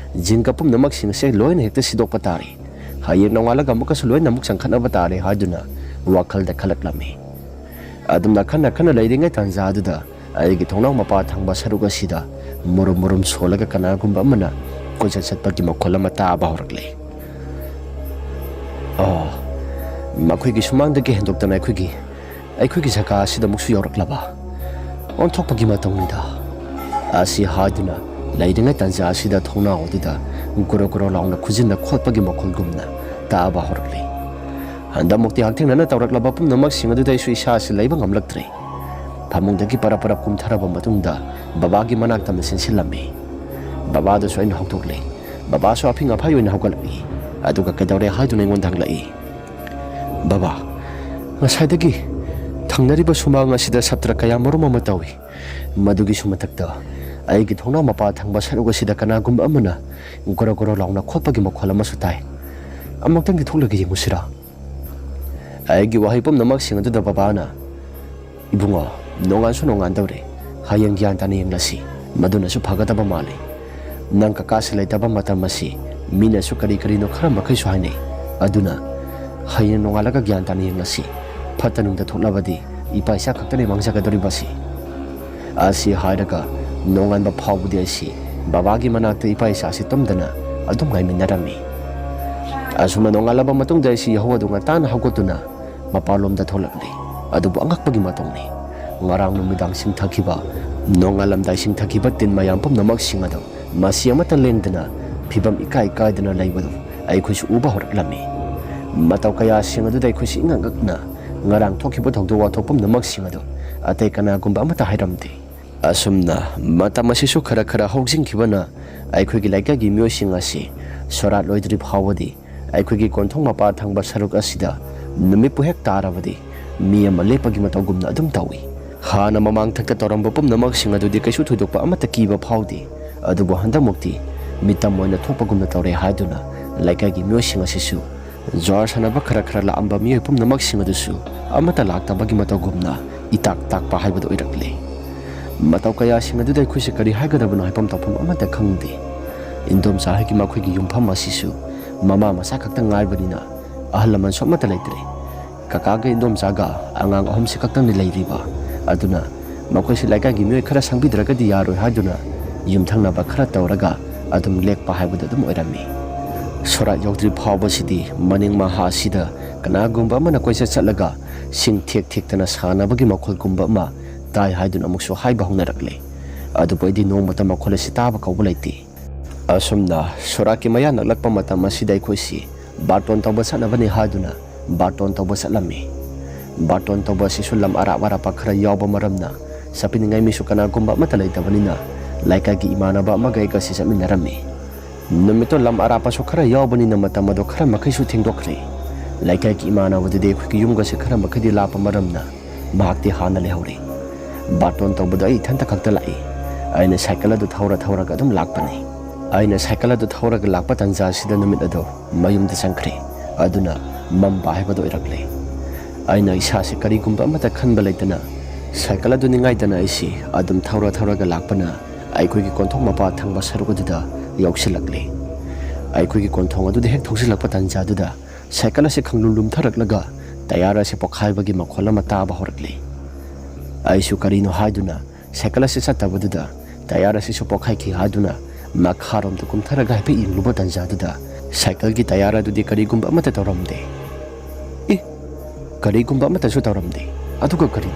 jinga pumnamak singse loi nekta sidok patari hayir nongalaga mukas loi namuk sangkhana batare haduna wakhalda khalaklami adumna khana leiringai tanjaduda aigi thongnau mapa thangba saruga sida murum solaga kanagumba amana koja satpagi makholama taba horakle
ꯃꯈꯣꯏꯒꯤ ꯁꯨꯃꯥꯡꯗꯒꯤ ꯍꯦꯟꯗꯣꯛꯇꯅ ꯑꯩꯈꯣꯏꯒꯤ ꯖꯒꯥ ꯑꯁꯤꯗ ꯑꯃꯨꯛꯁꯨ ꯌꯧꯔꯛꯂꯕ ꯑꯣꯟꯊꯣꯛꯄꯒꯤ ꯃꯇꯧꯅꯤꯗ ꯑꯁꯤ ꯍꯥꯏꯗꯨꯅ ꯂꯩꯔꯤꯉꯩ ꯇꯥꯟꯖꯥ ꯑꯁꯤꯗ ꯊꯣꯡꯅꯥꯎ ꯑꯗꯨꯗ ꯒꯣꯔꯣ ꯂꯥꯎꯅ ꯈꯨꯖꯤꯟꯅ ꯈꯣꯠꯄꯒꯤ ꯃꯈꯣꯜꯒꯨꯝꯅ ꯇꯥꯕ ꯍꯧꯔꯛꯂꯤ ꯍꯟꯗꯛꯃꯨꯛꯇꯤ ꯍꯛꯊꯦꯡꯅꯅ ꯇꯧꯔꯛꯂꯕ ꯄꯨꯝꯅꯃꯛꯁꯤꯡ ꯑꯗꯨꯗ ꯑꯩꯁꯨ ꯏꯁꯥꯁꯤ ꯂꯩꯕ ꯉꯝꯂꯛꯇ꯭ꯔꯦ ꯐꯃꯨꯡꯗꯒꯤ ꯄꯔꯞ ꯀꯨꯝꯊꯔꯕ ꯃꯇꯨꯡꯗ ꯕꯕꯥꯒꯤ ꯃꯅꯥꯛꯇ ꯆꯦꯟꯁꯤꯜꯂꯝꯃꯤ ꯕꯕꯥꯗꯁꯨ ꯑꯩꯅ ꯍꯧꯗꯣꯛꯂꯦ ꯕꯕꯥꯁꯨ ꯑꯐꯤꯡ ꯑꯐꯥꯏ ꯑꯣꯏꯅ ꯍꯧꯒꯠꯂꯛꯏ ꯑꯗꯨꯒ ꯀꯩꯗꯧꯔꯦ ꯍꯥꯏꯗꯨꯅ ꯑꯩꯉꯣꯟꯗ ꯍꯪꯂꯛꯏ ꯕꯕꯥ ꯉꯁꯥꯏꯗꯒꯤ ꯊꯪꯅꯔꯤꯕ ꯁꯨꯃꯥꯡ ꯑꯁꯤꯗ ꯁꯞꯇ꯭ꯔ ꯀꯌꯥ ꯃꯔꯨꯝ ꯑꯃ ꯇꯧꯏ ꯃꯗꯨꯒꯤꯁꯨ ꯃꯊꯛꯇ ꯑꯩꯒꯤ ꯊꯣꯡꯅꯥꯎ ꯃꯄꯥ ꯊꯪꯕ ꯁꯔꯨꯛ ꯑꯁꯤꯗ ꯀꯅꯥꯒꯨꯝꯕ ꯑꯃꯅ ꯒꯣꯔꯣ ꯂꯥꯎꯅ ꯈꯣꯠꯄꯒꯤ ꯃꯈꯣꯜ ꯑꯃꯁꯨ ꯇꯥꯏ ꯑꯃꯨꯛꯇꯪꯗꯤ ꯊꯣꯛꯂꯒ ꯌꯦꯡꯉꯨꯁꯤꯔꯥ ꯑꯩꯒꯤ ꯋꯥꯍꯩ ꯄꯨꯝꯅꯃꯛꯁꯤꯡ ꯑꯗꯨꯗ ꯕꯕꯥꯅ ꯏꯕꯨꯡꯉꯣ ꯅꯣꯡꯉꯥꯟꯁꯨ ꯅꯣꯡꯉꯥꯟꯗꯧꯔꯦ ꯍꯌꯦꯡ ꯒ꯭ꯌꯥꯟ ꯇꯥꯅ ꯌꯦꯡꯂꯁꯤ ꯃꯗꯨꯅꯁꯨ ꯐꯒꯗꯕ ꯃꯥꯜꯂꯤ ꯅꯪ ꯀꯀꯥꯁꯤ ꯂꯩꯇꯕ ꯃꯇꯝ ꯑꯁꯤ ꯃꯤꯅꯁꯨ ꯀꯔꯤꯅꯣ ꯈꯔ ꯃꯈꯩꯁꯨ ꯍꯥꯏꯅꯩ ꯑꯗꯨꯅ ꯍꯌꯦꯡ ꯅꯣꯡꯉꯥꯜꯂꯒ ꯒ꯭ꯌꯥꯟ ꯇꯥꯅ ꯌꯦꯡꯂꯁꯤ ꯐꯠꯇ ꯅꯨꯡꯗ ꯊꯣꯛꯂꯕꯗꯤ ꯏꯄꯥ ꯏꯆꯥ ꯈꯛꯇꯅꯤ ꯃꯥꯡꯖꯒꯗꯧꯔꯤꯕꯁꯤ ꯑꯁꯤ ꯍꯥꯏꯔꯒ ꯅꯣꯡꯉꯥꯟꯕ ꯐꯥꯎꯕꯗꯤ ꯑꯩꯁꯤ ꯕꯕꯥꯒꯤ ꯃꯅꯥꯛꯇ ꯏꯄꯥ ꯏꯆꯥꯁꯤ ꯇꯨꯝꯗꯅ ꯑꯗꯨꯝ ꯉꯥꯏꯃꯤꯟꯅꯔꯝꯃꯤ ꯑꯁꯨꯝꯅ ꯅꯣꯡꯉꯥꯜꯂꯕ ꯃꯇꯨꯡꯗ ꯑꯩꯁꯤ ꯌꯥꯍꯧ ꯑꯗꯨ ꯉꯟꯇꯥꯅ ꯍꯧꯒꯠꯇꯨꯅ ꯃꯄꯥꯟꯂꯣꯝꯗ ꯊꯣꯛꯂꯛꯂꯤ ꯑꯗꯨꯕꯨ ꯑꯉꯛꯄꯒꯤ ꯃꯇꯧꯅꯤ ꯉꯔꯥꯡ ꯅꯨꯃꯤꯗꯥꯡ ꯁꯤꯡꯊꯈꯤꯕ ꯅꯣꯡꯉꯥꯜꯂꯝꯗꯥꯏ ꯁꯤꯡꯊꯈꯤꯕ ꯇꯤꯟ ꯃꯌꯥꯝ ꯄꯨꯝꯅꯃꯛꯁꯤꯡ ꯑꯗꯨ ꯃꯁꯤ ꯑꯃꯠꯇ ꯂꯦꯡꯗꯅ ꯐꯤꯕꯝ ꯏꯀꯥꯏ ꯀꯥꯏꯗꯅ ꯂꯩꯕꯗꯨ ꯑꯩꯈꯣꯏꯁꯨ ꯎꯕ ꯍꯧꯔꯛꯂꯝꯃꯤ ꯃꯇꯧ ꯀꯌꯥꯁꯤꯡ ꯑꯗꯨꯗ ꯑꯩꯈꯣꯏꯁꯤ ꯏꯉꯛꯅ ꯉꯔꯥꯡ ꯊꯣꯛꯈꯤꯕ ꯊꯧꯗꯣꯛ ꯋꯥꯊꯣꯛ ꯄꯨꯝꯅꯃꯛꯁꯤꯡ ꯑꯗꯨ ꯑꯇꯩ ꯀꯅꯥꯒꯨꯝꯕ ꯑꯃꯠꯇ ꯍꯥꯏꯔꯝꯗꯦ ꯑꯁꯨꯝꯅ ꯃꯇꯝ ꯑꯁꯤꯁꯨ ꯈꯔ ꯍꯧꯖꯤꯟꯈꯤꯕꯅ ꯑꯩꯈꯣꯏꯒꯤ ꯂꯩꯀꯥꯏꯒꯤ ꯃꯤꯑꯣꯏꯁꯤꯡ ꯑꯁꯤ ꯁꯣꯔꯥꯠ ꯂꯣꯏꯗ꯭ꯔꯤ ꯐꯥꯎꯕꯗꯤ ꯑꯩꯈꯣꯏꯒꯤ ꯀꯣꯟꯊꯣꯡ ꯃꯄꯥ ꯊꯪꯕ ꯁꯔꯨꯛ ꯑꯁꯤꯗ ꯅꯨꯃꯤꯠꯄꯨ ꯍꯦꯛ ꯇꯥꯔꯕꯗꯤ ꯃꯤ ꯑꯃ ꯂꯦꯞꯄꯒꯤ ꯃꯇꯧꯒꯨꯝꯅ ꯑꯗꯨꯝ ꯇꯧꯏ ꯍꯥꯟꯅ ꯃꯃꯥꯡꯊꯛꯇ ꯇꯧꯔꯝꯕ ꯄꯨꯝꯅꯃꯛꯁꯤꯡ ꯑꯗꯨꯗꯤ ꯀꯩꯁꯨ ꯊꯣꯏꯗꯣꯛꯄ ꯑꯃꯠꯇ ꯀꯤꯕ ꯐꯥꯎꯗꯦ ꯑꯗꯨꯕꯨ ꯍꯟꯗꯛꯃꯨꯛꯇꯤ ꯃꯤꯇꯝ ꯑꯣꯏꯅ ꯊꯣꯛꯄꯒꯨꯝꯅ ꯇꯧꯔꯦ ꯍꯥꯏꯗꯨꯅ ꯂꯩꯀꯥꯏꯒꯤ ꯃꯤꯑꯣꯏꯁꯤꯡ ꯑꯁꯤꯁꯨ ꯖ꯭ꯋꯥꯔ ꯁꯥꯟꯅꯕ ꯈꯔ ꯂꯥꯛꯑꯝꯕ ꯃꯤꯑꯣꯏ ꯄꯨꯝꯅꯃꯛꯁꯤꯡ ꯑꯗꯨꯁꯨ ꯑꯃꯠꯇ ꯂꯥꯛꯇꯕꯒꯤ ꯃꯇꯧꯒꯨꯝꯅ ꯏꯇꯥꯛ ꯇꯥꯛꯄ ꯍꯥꯏꯕꯗꯨ ꯑꯣꯏꯔꯛꯂꯦ ꯃꯇꯧ ꯀꯌꯥꯁꯤꯡ ꯑꯗꯨꯗ ꯑꯩꯈꯣꯏꯁꯦ ꯀꯔꯤ ꯍꯥꯏꯒꯗꯕꯅꯣ ꯍꯥꯏꯐꯝ ꯇꯧꯐꯝ ꯑꯃꯠꯇ ꯈꯪꯗꯦ ꯏꯟꯗꯣꯝꯆꯥ ꯍꯣꯏꯒꯤ ꯃꯈꯣꯏꯒꯤ ꯌꯨꯝꯐꯝ ꯑꯁꯤꯁꯨ ꯃꯃꯥ ꯃꯆꯥ ꯈꯛꯇ ꯉꯥꯏꯕꯅꯤ나 ꯑꯍꯜ ꯂꯃꯟꯁꯨ ꯑꯃꯠꯇ ꯂꯩꯇ꯭ꯔꯦ ꯀꯀꯥꯒ ꯏꯟꯗꯣꯝꯆꯥꯒ ꯑꯉꯥꯡ ꯑꯍꯨꯝꯁꯤ ꯈꯛꯇꯪꯅꯤ ꯂꯩꯔꯤꯕ ꯑꯗꯨꯅ ꯃꯈꯣꯏꯁꯤ ꯂꯩꯀꯥꯏꯒꯤ ꯃꯤꯑꯣꯏ ꯈꯔ ꯁꯪꯕꯤꯗ꯭ꯔꯒꯗꯤ ꯌꯥꯔꯣꯏ ꯍꯥꯏꯗꯨꯅ ꯌꯨꯝꯊꯪꯅꯕ ꯈꯔ ꯇꯧꯔꯒ ꯑꯗꯨꯝ ꯂꯦꯛꯄ ꯍꯥꯏꯕꯗꯨ ꯑꯗꯨꯝ ꯑꯣꯏꯔꯝꯃꯤ ꯁꯣꯔꯥꯠ ꯌꯧꯗ꯭ꯔꯤ ꯐꯥꯎꯕꯁꯤꯗꯤ ꯃꯅꯤꯡ ꯃꯍꯥ ꯑꯁꯤꯗ ꯀꯅꯥꯒꯨꯝꯕ ꯑꯃꯅ ꯀꯣꯏꯆꯠ ꯆꯠꯂꯒ ꯁꯤꯡ ꯊꯦꯛꯇꯅ ꯁꯥꯟꯅꯕꯒꯤ ꯃꯈꯣꯜꯒꯨꯝꯕ ꯑꯃ ꯇꯥꯏ ꯍꯥꯏꯗꯨꯅ ꯑꯃꯨꯛꯁꯨ ꯍꯥꯏꯕ ꯍꯧꯅꯔꯛꯂꯦ ꯑꯗꯨꯕꯨ ꯑꯩꯗꯤ ꯅꯣꯡꯃꯇ ꯃꯈꯣꯜ ꯑꯁꯤ ꯇꯥꯕ ꯀꯧꯕ ꯂꯩꯇꯦ ꯑꯁꯨꯝꯅ ꯁꯣꯔꯥꯠꯀꯤ ꯃꯌꯥ ꯅꯛꯂꯛꯄ ꯃꯇꯝ ꯑꯁꯤꯗ ꯑꯩꯈꯣꯏꯁꯤ ꯕꯥꯔꯇꯣꯟ ꯇꯧꯕ ꯆꯠꯅꯕꯅꯤ ꯍꯥꯏꯗꯨꯅ ꯕꯥꯔꯇꯣꯟ ꯇꯧꯕ ꯆꯠꯂꯝꯃꯤ ꯕꯥꯔꯇꯣꯟ ꯇꯧꯕ ꯑꯁꯤꯁꯨ ꯂꯝ ꯑꯔꯥꯞꯄ ꯈꯔ ꯌꯥꯎꯕ ꯃꯔꯝꯅ ꯆꯠꯄꯤꯅꯤꯡꯉꯥꯏ ꯃꯤꯁꯨ ꯀꯅꯥꯒꯨꯝꯕ ꯑꯃꯠꯇ ꯂꯩꯇꯕꯅꯤꯅ ꯂꯩꯀꯥꯏꯒꯤ ꯏꯃꯥꯟꯅꯕ ꯑꯃꯒ ꯑꯩꯒꯁꯤ ꯆꯠꯃꯤꯟꯅꯔꯝꯃꯤ ꯅꯨꯃꯤꯠꯇꯣ ꯂꯝ ꯑꯔꯥꯞꯄꯁꯨ ꯈꯔ ꯌꯥꯎꯕꯅꯤꯅ ꯃꯇꯝ ꯑꯗꯣ ꯈꯔ ꯃꯈꯩꯁꯨ ꯊꯦꯡꯗꯣꯛꯈ꯭ꯔꯦ ꯂꯩꯀꯥꯏꯒꯤ ꯏꯃꯥꯟꯅꯕꯗꯨꯗꯤ ꯑꯩꯈꯣꯏꯒꯤ ꯌꯨꯝꯒꯁꯦ ꯈꯔ ꯃꯈꯩꯗꯤ ꯂꯥꯞꯄ ꯃꯔꯝꯅ ꯃꯍꯥꯛꯇꯤ ꯍꯥꯟꯅ ꯂꯩꯍꯧꯔꯦ ꯕꯥꯔꯇꯣꯟ ꯇꯧꯕꯗ ꯑꯩ ꯏꯊꯟꯇ ꯈꯛꯇ ꯂꯥꯛꯏ ꯑꯩꯅ ꯁꯥꯏꯀꯜ ꯑꯗꯨ ꯊꯧꯔꯒ ꯑꯗꯨꯝ ꯂꯥꯛꯄꯅꯤ ꯑꯩꯅ ꯁꯥꯏꯀꯜ ꯑꯗꯨ ꯊꯧꯔꯒ ꯂꯥꯛꯄ ꯇꯥꯟꯖꯥꯁꯤꯗ ꯅꯨꯃꯤꯠ ꯑꯗꯣ ꯃꯌꯨꯝꯗ ꯆꯪꯈ꯭ꯔꯦ ꯑꯗꯨꯅ ꯃꯝꯕ ꯍꯥꯏꯕꯗꯣ ꯑꯣꯏꯔꯛꯂꯦ ꯑꯩꯅ ꯏꯁꯥꯁꯦ ꯀꯔꯤꯒꯨꯝꯕ ꯑꯃꯠꯇ ꯈꯟꯕ ꯂꯩꯇꯅ ꯁꯥꯏꯀꯜ ꯑꯗꯨ ꯅꯤꯡꯉꯥꯏꯗꯅ ꯑꯩꯁꯤ ꯑꯗꯨꯝ ꯊꯧꯔꯒ ꯂꯥꯛꯄꯅ ꯑꯩꯈꯣꯏꯒꯤ ꯀꯣꯟꯊꯣꯡ ꯃꯄꯥ ꯊꯪꯕ ꯁꯔꯨꯛ ꯑꯗꯨꯗ ꯌꯧꯁꯤꯜꯂꯛꯂꯦ ꯑꯩꯈꯣꯏꯒꯤ ꯀꯣꯟꯊꯣꯡ ꯑꯗꯨꯗ ꯍꯦꯛ ꯊꯧꯖꯤꯜꯂꯛꯄ ꯇꯥꯟꯖꯥꯗꯨꯗ ꯁꯥꯏꯀꯜ ꯑꯁꯤ ꯂꯨꯝꯊꯔꯛꯂꯒ ꯇꯌꯥꯔ ꯑꯁꯤ ꯄꯣꯈꯥꯏꯕꯒꯤ ꯃꯈꯣꯜ ꯑꯃ ꯇꯥꯕ ꯍꯧꯔꯛꯂꯦ ꯑꯩꯁꯨ ꯀꯔꯤꯅꯣ ꯍꯥꯏꯗꯨꯅ ꯁꯥꯏꯀꯜ ꯑꯁꯤ ꯆꯠꯇꯕꯗꯨꯗ ꯇꯌꯥꯔ ꯑꯁꯤꯁꯨ ꯄꯣꯈꯥꯏꯈꯤ ꯍꯥꯏꯗꯨꯅ ꯃꯈꯥꯔꯣꯝꯗ ꯀꯨꯝꯊꯔꯒ ꯍꯥꯏꯐꯦꯠ ꯌꯦꯡꯂꯨꯕ ꯇꯥꯟꯖꯥꯗꯨꯗ ꯁꯥꯏꯀꯜꯒꯤ ꯇꯌꯥꯔ ꯑꯗꯨꯗꯤ ꯀꯔꯤꯒꯨꯝꯕ ꯑꯃꯠꯇ ꯇꯧꯔꯝꯗꯦ ꯀꯔꯤꯒꯨꯝꯕ ꯑꯃꯠꯇꯁꯨ ꯇꯧꯔꯝꯗꯦ ꯑꯗꯨꯒ ꯀꯔꯤ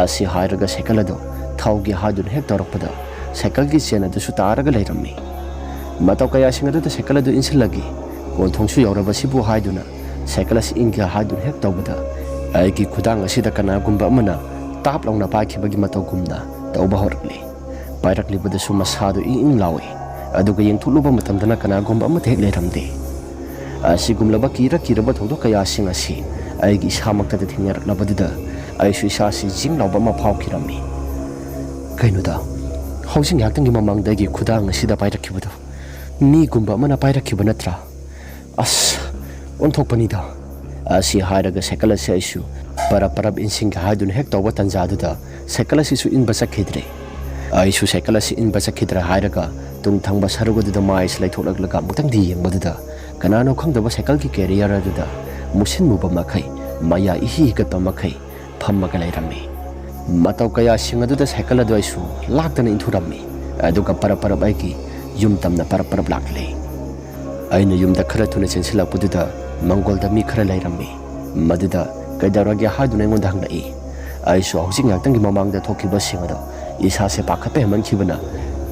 ꯑꯁꯤ ꯍꯥꯏꯔꯒ ꯁꯥꯏꯀꯜ ꯑꯗꯨ ꯊꯧꯒꯦ ꯍꯥꯏꯗꯨꯅ ꯍꯦꯛ ꯇꯧꯔꯛꯄꯗ ꯁꯥꯏꯀꯜꯒꯤ ꯆꯦꯟ ꯑꯗꯨꯁꯨ ꯇꯥꯔꯒ ꯂꯩꯔꯝꯃꯤ ꯃꯇꯧ ꯀꯌꯥꯁꯤꯡ ꯑꯗꯨꯗ ꯁꯥꯏꯀꯜ ꯑꯗꯨ ꯏꯟꯁꯤꯜꯂꯒꯦ ꯀꯣꯟꯊꯣꯡꯁꯨ ꯌꯧꯔꯕꯁꯤꯕꯨ ꯍꯥꯏꯗꯨꯅ ꯁꯥꯏꯀꯜ ꯑꯁꯤ ꯏꯟꯒꯦ ꯍꯥꯏꯗꯨꯅ ꯍꯦꯛ ꯇꯧꯕꯗ ꯑꯩꯒꯤ ꯈꯨꯗꯥꯡ ꯑꯁꯤꯗ ꯀꯅꯥꯒꯨꯝꯕ ꯑꯃꯅ ꯇꯥꯞ ꯂꯥꯎꯅ ꯄꯥꯏꯈꯤꯕꯒꯤ ꯃꯇꯧꯒꯨꯝꯅ ꯇꯧꯕ ꯍꯧꯔꯛꯂꯦ ꯄꯥꯏꯔꯛꯂꯤꯕꯗꯁꯨ ꯃꯁꯥꯗꯨ ꯏꯪ ꯂꯥꯎꯏ ꯑꯗꯨꯒ ꯌꯦꯡꯊꯣꯛꯂꯨꯕ ꯃꯇꯝꯗꯅ ꯀꯅꯥꯒꯨꯝꯕ ꯑꯃꯠꯇ ꯍꯦꯛ ꯂꯩꯔꯝꯗꯦ ꯑꯁꯤꯒꯨꯝꯂꯕ ꯀꯤꯔꯕ ꯊꯧꯗꯣꯛ ꯀꯌꯥꯁꯤꯡ ꯑꯁꯤ ꯑꯩꯒꯤ ꯏꯁꯥꯃꯛꯇꯗ ꯊꯦꯡꯅꯔꯛꯂꯕꯗꯨꯗ ꯑꯩꯁꯨ ꯏꯁꯥꯁꯤ ꯖꯤꯡ ꯂꯥꯎꯕ ꯑꯃ ꯐꯥꯎꯈꯤꯔꯝꯃꯤ ꯀꯩꯅꯣꯗ ꯍꯧꯖꯤꯛ ꯉꯥꯏꯍꯥꯛꯇꯪꯒꯤ ꯃꯃꯥꯡꯗ ꯑꯩꯒꯤ ꯈꯨꯗꯥꯡ ꯑꯁꯤꯗ ꯄꯥꯏꯔꯛꯈꯤꯕꯗꯣ ꯃꯤꯒꯨꯝꯕ ꯑꯃꯅ ꯄꯥꯏꯔꯛꯈꯤꯕ ꯅꯠꯇ꯭ꯔꯥ ꯑꯁ ꯑꯣꯟꯊꯣꯛꯄꯅꯤꯗ ꯑꯁꯤ ꯍꯥꯏꯔꯒ ꯁꯥꯏꯀꯜ ꯑꯁꯤ ꯑꯩꯁꯨ ꯄꯔꯞ ꯏꯟꯁꯤꯟꯒꯦ ꯍꯥꯏꯗꯨꯅ ꯍꯦꯛ ꯇꯧꯕ ꯇꯥꯟꯖꯥꯗꯨꯗ ꯁꯥꯏꯀꯜ ꯑꯁꯤꯁꯨ ꯏꯟꯕ ꯆꯠꯈꯤꯗ꯭ꯔꯦ ꯑꯩꯁꯨ ꯁꯥꯏꯀꯜ ꯑꯁꯤ ꯏꯟꯕ ꯆꯠꯈꯤꯗ꯭ꯔꯥ ꯍꯥꯏꯔꯒ ꯇꯨꯡ ꯊꯪꯕ ꯁꯔꯨꯛ ꯑꯗꯨꯗ ꯃꯥꯏꯁꯤ ꯂꯩꯊꯣꯛꯂꯛꯂꯒ ꯑꯃꯨꯛꯇꯪꯗꯤ ꯌꯦꯡꯕꯗꯨꯗ ꯀꯅꯥꯅꯣ ꯈꯪꯗꯕ ꯁꯥꯏꯀꯜꯒꯤ ꯀꯦꯔꯤꯌꯔ ꯑꯗꯨꯗ ꯃꯨꯁꯤꯟꯃꯨꯕ ꯃꯈꯩ ꯃꯌꯥ ꯏꯍꯤ ꯍꯤꯒꯠꯄ ꯃꯈꯩ ꯐꯝꯃꯒ ꯂꯩꯔꯝꯃꯤ ꯃꯇꯧ ꯀꯌꯥꯁꯤꯡ ꯑꯗꯨꯗ ꯁꯥꯏꯀꯜ ꯑꯗꯨ ꯑꯩꯁꯨ ꯂꯥꯛꯇꯅ ꯏꯟꯊꯨꯔꯝꯃꯤ ꯑꯗꯨꯒ ꯄꯔꯞ ꯑꯩꯒꯤ ꯌꯨꯝ ꯇꯝꯅ ꯄꯔꯞ ꯂꯥꯛꯂꯦ ꯑꯩꯅ ꯌꯨꯝꯗ ꯈꯔ ꯊꯨꯅ ꯆꯦꯟꯁꯤꯜꯂꯛꯄꯗꯨꯗ ꯃꯪꯒꯣꯜꯗ ꯃꯤ ꯈꯔ ꯂꯩꯔꯝꯃꯤ Maduda kaidarage haiduna ngonda hanglai aisu hausi ngaktangi mamangda thokiba singado isa se pakhape mankhibana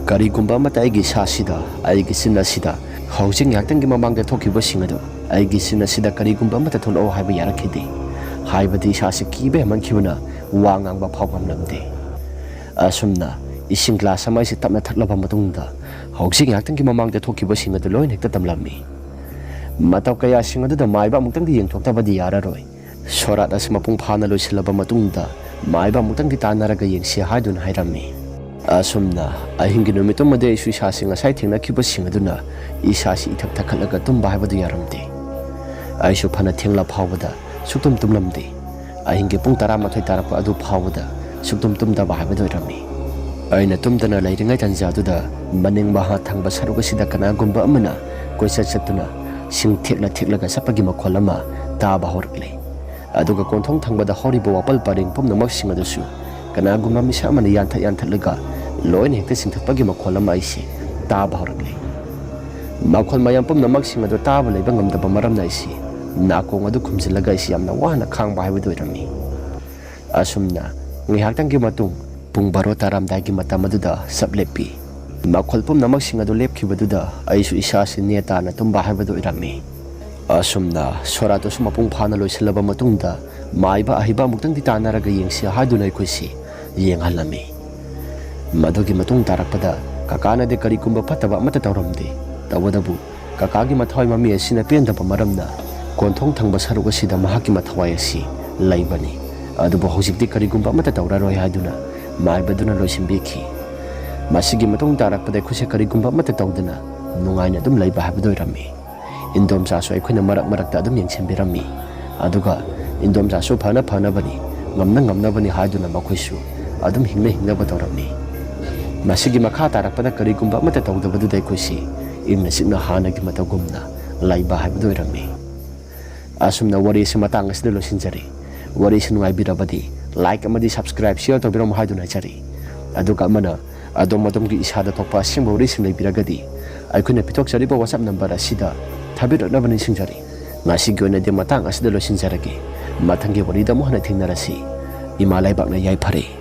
kari gumba mata aigi sasida aigi sinna sida hausi ngaktangi mamangda thokiba singado aigi sinna sida kari gumba mata thono haiba yarakhidi haibadi isa se kibe mankhibana wangang ba phawam lamde asumna ising glass amai se tapna thaklaba matungda hausi ngaktangi mamangda thokiba singado loin hekta tamlami matau kaya singado da maiba mungtangdi yengthoktabadi yararoi sorat as mapung phana loisilaba matungda maiba mungtangdi tanaraga yengsi haidun hairami asumna ahingi numitum made isu isa singa sai thengna khiba singaduna isa si ithak thakalaga tumba haibadu yaramde aisu phana thengla phawada suktum tumlamde ahingi pung 12 tarakpa adu phawada suktum tumda ba haibadu rami aina tumdana lairingai tanjaduda maning baha thangba saruga sida kana gumba amana koisa chatuna sing thekla ga sapagi makholama ta ba horkle aduga konthong thangbada horibo wapal paring pomnamak singadusu kana gumma misa amana yantha loin hekte singthapagi makholama aisi ta ba horkle makhol mayam pomnamak singadu ta ba leiba ngamdaba maramna aisi nakong adu khumjilaga aisi amna wana khangba haibu rami asumna ngihaktangi matung pung baro taramdagi matamaduda sablepi makhol pomnamak singadu lepkhibaduda aisu isa se neta na tumba haibu rami asumna soratu sumapung phana loisilaba matungda maiba ahiba muktangdi tanaraga yengsi haiduna khoisi yenghalami madugi matung tarakpada kakana de kari kumba phataba mata tawramde tawadabu kakagi mathwai mami asina pendaba maramna konthong thangba saruga sida mahaki mathwai asi laibani adubu hojikti kari kumba mata tawraroi haiduna maibaduna loisimbeki masigi matung tarakpada khuse kari kumba mata tawdana nungaina dum laiba habdoi rami indom saso akhuna marak ta adum yengsenbirami aduga indom saso phana bani ngamna bani haiduna makhoisu adum hingna batorami masigi makha tarakpada kari gumba mata tawdabadu dai khoisi imna signa hana gi mata gumna laiba haibdu rami asumna wari se matang asde lo sinjari wari se nungai birabadi like amadi subscribe share to biram haiduna chari aduga mana adom gi isada thokpa simbori sinai biragadi akhuna pitok chari ba whatsapp number asida thabirabani singjari ngasi gona de matang asde lo sinjarage mathangi wari da mohna thingnarasi imalai bakna yai phare